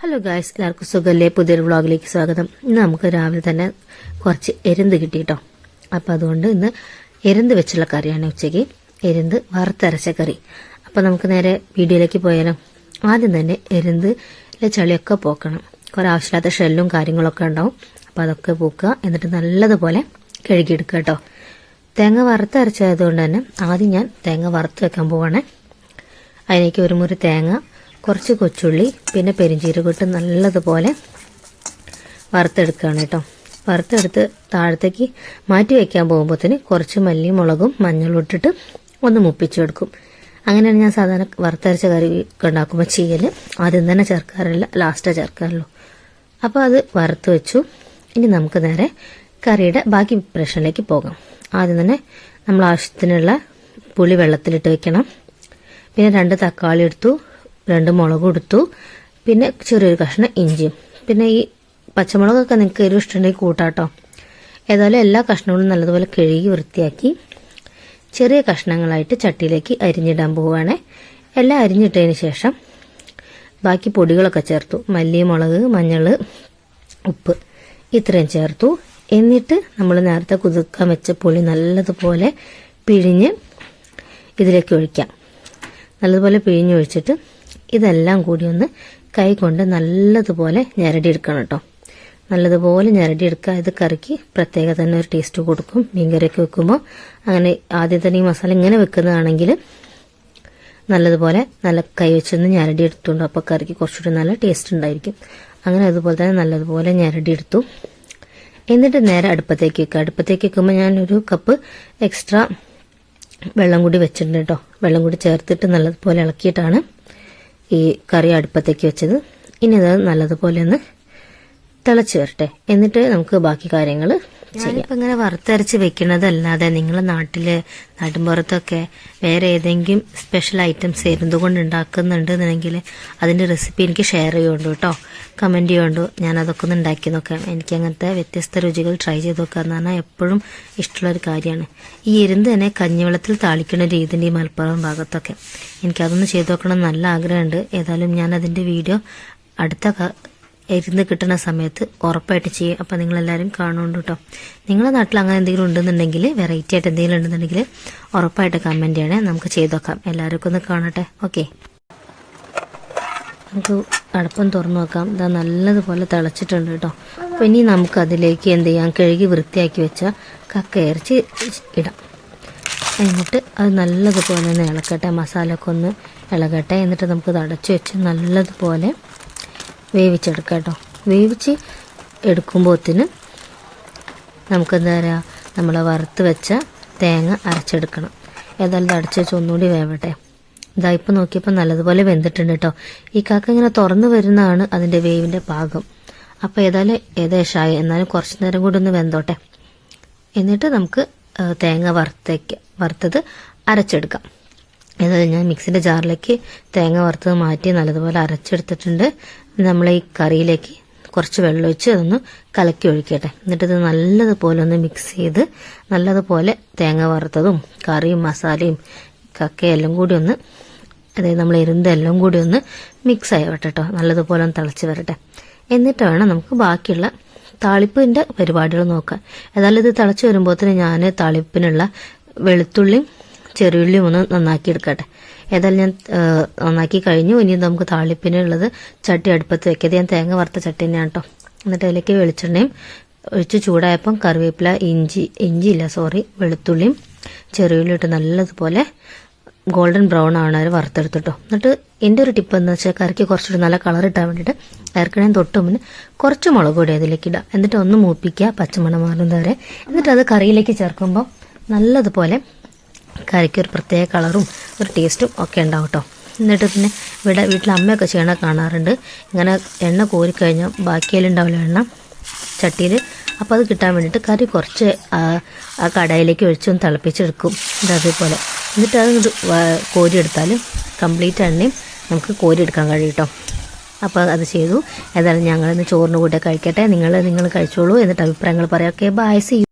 Hello guys, എല്ലാവർക്കും സുഖല്ലേ? പുതിയൊരു വ്ളോഗിലേക്ക് സ്വാഗതം. ഇന്ന് നമുക്ക് രാവിലെ തന്നെ കുറച്ച് എരുന്ത് കിട്ടിയിട്ടോ. അപ്പോൾ അതുകൊണ്ട് ഇന്ന് എരുന്ത് വെച്ചുള്ള കറിയാണ് ഉച്ചയ്ക്ക്. എരുന്ത് വറുത്തരച്ച കറി. അപ്പോൾ നമുക്ക് നേരെ വീഡിയോയിലേക്ക് പോയാലോ. ആദ്യം തന്നെ എരുന്തിലെ ചളിയൊക്കെ പോക്കണം. കുറേ ആവശ്യമില്ലാത്ത ഷെല്ലും കാര്യങ്ങളൊക്കെ ഉണ്ടാവും. അപ്പോൾ അതൊക്കെ പോക്കുക. എന്നിട്ട് നല്ലതുപോലെ കഴുകിയെടുക്കുക കേട്ടോ. തേങ്ങ വറുത്തരച്ചതുകൊണ്ട് തന്നെ ആദ്യം ഞാൻ തേങ്ങ വറുത്ത് വെക്കാൻ പോവാണേ. അതിലേക്ക് ഒരു മുറി തേങ്ങ, കുറച്ച് കൊച്ചുള്ളി, പിന്നെ പെരിഞ്ചീരകം ഇട്ട് നല്ലതുപോലെ വറുത്തെടുക്കുകയാണ് കേട്ടോ. വറുത്തെടുത്ത് താഴത്തേക്ക് മാറ്റി വയ്ക്കാൻ പോകുമ്പോഴത്തേന് കുറച്ച് മല്ലിയും മുളകും മഞ്ഞളും ഇട്ടിട്ട് ഒന്ന് മുപ്പിച്ചെടുക്കും. അങ്ങനെയാണ് ഞാൻ സാധാരണ വറുത്തരച്ച കറി ഉണ്ടാക്കുമ്പോൾ ചെയ്യൽ. ആദ്യം തന്നെ ചേർക്കാറില്ല, ലാസ്റ്റേ ചേർക്കാറുള്ളൂ. അപ്പോൾ അത് വറുത്ത് വെച്ചു. ഇനി നമുക്ക് നേരെ കറിയുടെ ബാക്കി പ്രിപ്പറേഷനിലേക്ക് പോകാം. ആദ്യം തന്നെ നമ്മൾ ആവശ്യത്തിനുള്ള പുളി വെള്ളത്തിലിട്ട് വെക്കണം. പിന്നെ 2 തക്കാളി എടുത്തു, 2 മുളകും എടുത്തു, പിന്നെ ചെറിയൊരു കഷ്ണം ഇഞ്ചിയും. പിന്നെ ഈ പച്ചമുളകൊക്കെ നിങ്ങൾക്ക് എരിവ് ഇഷ്ടമുണ്ടെങ്കിൽ കൂട്ടാട്ടോ. ഏതായാലും എല്ലാ കഷ്ണങ്ങളും നല്ലതുപോലെ കഴുകി വൃത്തിയാക്കി ചെറിയ കഷ്ണങ്ങളായിട്ട് ചട്ടിയിലേക്ക് അരിഞ്ഞിടാൻ പോവുകയാണ്. എല്ലാം അരിഞ്ഞിട്ടതിന് ശേഷം ബാക്കി പൊടികളൊക്കെ ചേർത്തു. മല്ലി, മുളക്, മഞ്ഞൾ, ഉപ്പ് ഇത്രയും ചേർത്തു. എന്നിട്ട് നമ്മൾ നേരത്തെ കുതിർക്കാൻ വെച്ച പുളി നല്ലതുപോലെ പിഴിഞ്ഞ് ഇതിലേക്ക് ഒഴിക്കാം. നല്ലതുപോലെ പിഴിഞ്ഞൊഴിച്ചിട്ട് ഇതെല്ലാം കൂടി ഒന്ന് കൈ കൊണ്ട് നല്ലതുപോലെ ഞെരടിയെടുക്കണം കേട്ടോ. നല്ലതുപോലെ ഞെരടിയെടുക്കുക. ഇത് കറിക്ക് പ്രത്യേക തന്നെ ഒരു ടേസ്റ്റ് കൊടുക്കും. മീൻകറിയൊക്കെ വെക്കുമ്പോൾ അങ്ങനെ ആദ്യം തന്നെ ഈ മസാല ഇങ്ങനെ വെക്കുന്നതാണെങ്കിൽ നല്ലതുപോലെ നല്ല കൈ വെച്ചൊന്ന് ഞെരടിയെടുത്തുകൊണ്ട് അപ്പോൾ കറിക്ക് കുറച്ചുകൂടി നല്ല ടേസ്റ്റ് ഉണ്ടായിരിക്കും. അങ്ങനെ അതുപോലെ തന്നെ നല്ലതുപോലെ ഞെരടിയെടുത്തു. എന്നിട്ട് നേരെ അടുപ്പത്തേക്ക് വെക്കുക. അടുപ്പത്തേക്ക് വെക്കുമ്പോൾ ഞാനൊരു കപ്പ് എക്സ്ട്രാ വെള്ളം കൂടി വെച്ചിട്ടുണ്ട് കേട്ടോ. വെള്ളം കൂടി ചേർത്തിട്ട് നല്ലതുപോലെ ഇളക്കിയിട്ടാണ് ഈ കറി അടുപ്പത്തേക്ക് വെച്ചത്. ഇനി അത് നല്ലതുപോലെ ഒന്ന് തിളച്ച് വരട്ടെ. എന്നിട്ട് നമുക്ക് ബാക്കി കാര്യങ്ങൾ ചെയ്യാം. ഇപ്പം ഇങ്ങനെ വറുത്തരച്ച് വെക്കുന്നതല്ലാതെ നിങ്ങളുടെ നാട്ടിൻപുറത്തൊക്കെ വേറെ ഏതെങ്കിലും സ്പെഷ്യൽ ഐറ്റംസ് എന്തുകൊണ്ട് ഉണ്ടാക്കുന്നുണ്ടെന്നുണ്ടെങ്കിൽ അതിൻ്റെ റെസിപ്പി എനിക്ക് ഷെയർ ചെയ്യുന്നുണ്ട് കേട്ടോ. കമൻറ്റ് ചെയ്യുന്നുണ്ട്. ഞാൻ അതൊക്കെ ഒന്ന് ഉണ്ടാക്കി നോക്കാം. എനിക്ക് അങ്ങനത്തെ വ്യത്യസ്ത രുചികൾ ട്രൈ ചെയ്ത് നോക്കുക എന്ന് പറഞ്ഞാൽ എപ്പോഴും ഇഷ്ടമുള്ളൊരു കാര്യമാണ്. ഈ എരുന്ത് തന്നെ കഞ്ഞിവെള്ളത്തിൽ താളിക്കുന്ന രീതിൻ്റെ ഈ മലപ്പുറം ഭാഗത്തൊക്കെ എനിക്കതൊന്ന് ചെയ്ത് നോക്കണം നല്ല ആഗ്രഹമുണ്ട്. ഏതായാലും ഞാൻ അതിൻ്റെ വീഡിയോ അടുത്ത എരുന്ന് കിട്ടുന്ന സമയത്ത് ഉറപ്പായിട്ട് ചെയ്യും. അപ്പം നിങ്ങളെല്ലാവരും കാണുന്നുണ്ട് കേട്ടോ. നിങ്ങളുടെ നാട്ടിൽ അങ്ങനെ എന്തെങ്കിലും ഉണ്ടെന്നുണ്ടെങ്കിൽ, വെറൈറ്റി ആയിട്ട് എന്തെങ്കിലും ഉണ്ടെന്നുണ്ടെങ്കിൽ ഉറപ്പായിട്ട് കമൻറ്റ് ചെയ്യണേ. നമുക്ക് ചെയ്ത് നോക്കാം. എല്ലാവർക്കും ഒന്ന് കാണട്ടെ. ഓക്കെ, നമുക്ക് അടുപ്പം തുറന്നു നോക്കാം. ഇതാ നല്ലതുപോലെ തിളച്ചിട്ടുണ്ട് കേട്ടോ. അപ്പോൾ ഇനി നമുക്ക് അതിലേക്ക് എന്ത് ചെയ്യാം, കഴുകി വൃത്തിയാക്കി വെച്ച കക്ക ഇറച്ചി ഇടാം. എന്നിട്ട് അത് നല്ലതുപോലെ ഒന്ന് ഇളക്കട്ടെ. മസാലയൊക്കെ ഒന്ന് ഇളകട്ടെ. എന്നിട്ട് നമുക്ക് അടച്ചു വെച്ച് നല്ലതുപോലെ വേവിച്ചെടുക്കാം കേട്ടോ. വേവിച്ച് എടുക്കുമ്പോഴത്തേന് നമുക്കെന്താ പറയുക, നമ്മൾ വറുത്ത് വെച്ച തേങ്ങ അരച്ചെടുക്കണം. ഏതായാലും അടച്ചു വെച്ച് ഒന്നുകൂടി വേവട്ടെ. ഇതാ ഇപ്പം നോക്കിയപ്പോൾ നല്ലതുപോലെ വെന്തിട്ടുണ്ട് കേട്ടോ. ഈ കാക്ക ഇങ്ങനെ തുറന്നു വരുന്നതാണ് അതിൻ്റെ വേവിൻ്റെ പാകം. അപ്പോൾ ഏകദേശമായി. എന്നാലും കുറച്ച് നേരം കൂടി ഒന്ന് വെന്തോട്ടെ. എന്നിട്ട് നമുക്ക് തേങ്ങ വറുത്തത് അരച്ചെടുക്കാം. ഏതായാലും ഞാൻ മിക്സിൻ്റെ ജാറിലേക്ക് തേങ്ങ വറുത്തത് മാറ്റി നല്ലതുപോലെ അരച്ചെടുത്തിട്ടുണ്ട്. നമ്മൾ ഈ കറിയിലേക്ക് കുറച്ച് വെള്ളം ഒഴിച്ച് അതൊന്ന് കലക്കി ഒഴിക്കട്ടെ. എന്നിട്ടിത് നല്ലതുപോലെ ഒന്ന് മിക്സ് ചെയ്ത് നല്ലതുപോലെ തേങ്ങ വറുത്തതും കറിയും മസാലയും കക്കയെല്ലാം കൂടി ഒന്ന്, അതായത് നമ്മൾ എരുന്തെല്ലാം കൂടി ഒന്ന് മിക്സ് ആയി വരട്ടെ കേട്ടോ. നല്ലതുപോലെ ഒന്ന് തിളച്ച് വരട്ടെ. എന്നിട്ട് വേണം നമുക്ക് ബാക്കിയുള്ള താളിപ്പിൻ്റെ പരിപാടികൾ നോക്കാൻ. ഏതായാലും ഇത് തിളച്ച് വരുമ്പോഴത്തേന് ഞാൻ താളിപ്പിനുള്ള വെളുത്തുള്ളിയും ചെറിയുള്ളിയും ഒന്ന് നന്നാക്കി എടുക്കട്ടെ. ഏതായാലും ഞാൻ നന്നാക്കി കഴിഞ്ഞു. ഇനി നമുക്ക് താളിപ്പിനുള്ളത് ചട്ടി അടുപ്പത്ത് വെക്കത് ഞാൻ തേങ്ങ വറുത്ത ചട്ടി തന്നെയാണ് കേട്ടോ. എന്നിട്ട് അതിലേക്ക് വെളിച്ചെണ്ണയും ഒഴിച്ച് ചൂടായപ്പം കറിവേപ്പില, വെളുത്തുള്ളിയും ചെറിയുള്ളി ഇട്ട് നല്ലതുപോലെ ഗോൾഡൻ ബ്രൗൺ ആണ് വറുത്തെടുത്തിട്ടോ. എന്നിട്ട് എൻ്റെ ഒരു ടിപ്പ് എന്താ വെച്ചാൽ കറിക്ക് കുറച്ചുകൂടി നല്ല കളർ ഇട്ടാൻ വേണ്ടിയിട്ട് ഇറക്കണേം തൊട്ട് മുന്നേ കുറച്ച് മുളക് പൊടി അതിലേക്ക് ഇടുക. എന്നിട്ട് ഒന്ന് മൂപ്പിക്കുക പച്ചമണം മാറുന്നത് വരെ. എന്നിട്ട് അത് കറിയിലേക്ക് ചേർക്കുമ്പോൾ നല്ലതുപോലെ കറിക്ക് ഒരു പ്രത്യേക കളറും ഒരു ടേസ്റ്റും ഒക്കെ ഉണ്ടാവും കേട്ടോ. എന്നിട്ട് പിന്നെ വീട്ടിൽ അമ്മയൊക്കെ ചെയ്യണ കാണാറുണ്ട്. ഇങ്ങനെ എണ്ണ കോരിക്കഴിഞ്ഞാൽ ബാക്കിയിലുണ്ടാവില്ല എണ്ണ ചട്ടിയിൽ. അപ്പോൾ അത് കിട്ടാൻ വേണ്ടിയിട്ട് കറി കുറച്ച് ആ കടായിലേക്ക് ഒഴിച്ചൊന്ന് തിളപ്പിച്ചെടുക്കും. അതേപോലെ എന്നിട്ട് അത് കോരിയെടുത്താൽ കംപ്ലീറ്റ് എണ്ണയും നമുക്ക് കോരിയെടുക്കാൻ കഴിയും കേട്ടോ. അപ്പോൾ അത് ചെയ്തു. ഏതായാലും ഞങ്ങളിന്ന് ചോറിന് കൂടെ കഴിക്കട്ടെ. നിങ്ങൾ കഴിച്ചോളൂ. എന്നിട്ട് അഭിപ്രായങ്ങൾ പറയാം. Okay, bye, see U.